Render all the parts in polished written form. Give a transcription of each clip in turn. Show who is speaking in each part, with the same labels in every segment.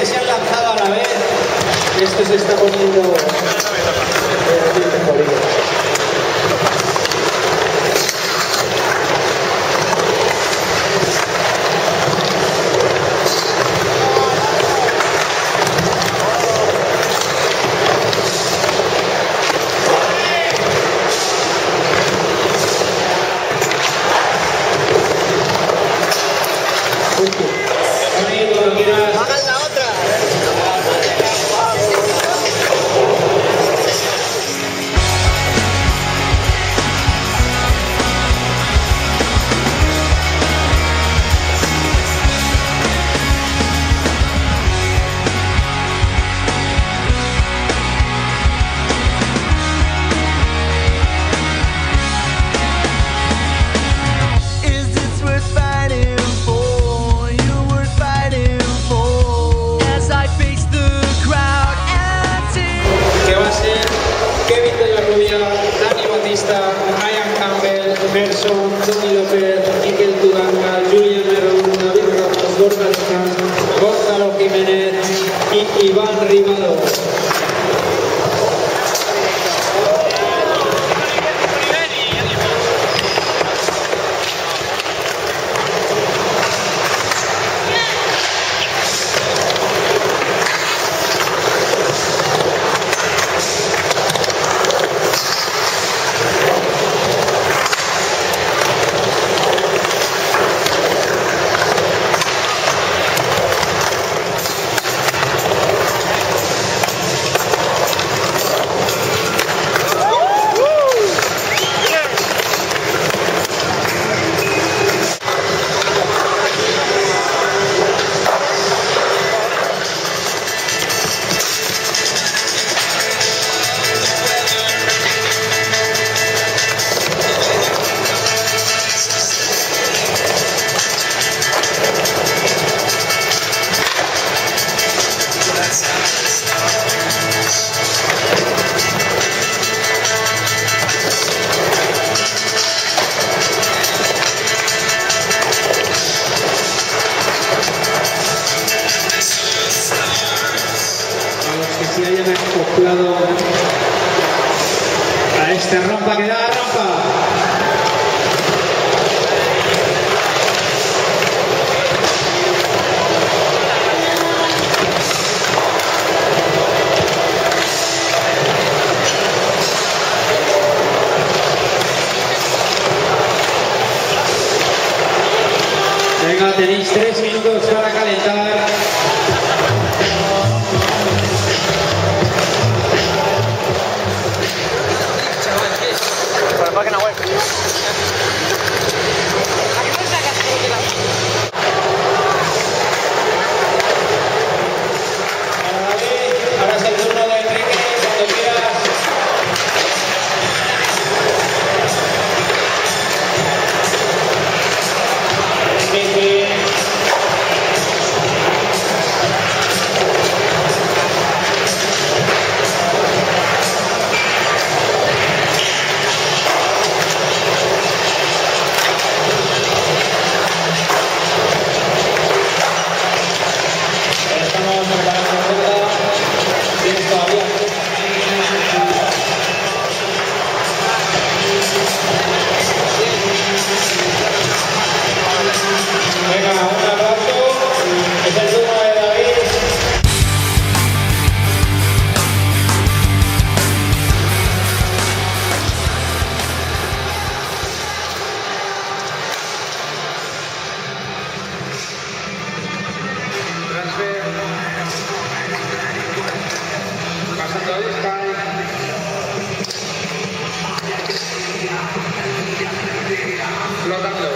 Speaker 1: que se han lanzado a la vez. Esto se está poniendo jodido. Ryan Campbell, Gerson, Tony López, Miquel Tuganga, Julian Merón, David Ramos, Gorka Lezcano, Gonzalo Jiménez y Iván Rivado. A este rampa que da rampa. Venga, tenéis 3 minutos para calentar.
Speaker 2: Página web.
Speaker 1: Ahora es el turno de Enrique, cuando quieras. Enrique. Venga, un abrazo. Es el turno de David. Transfer. Pasando a Sky. Flotando.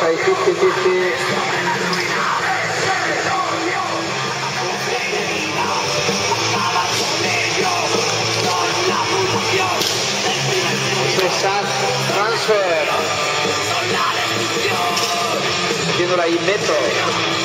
Speaker 2: ahí 50-50. Transfer. Haciéndola ahí Neto.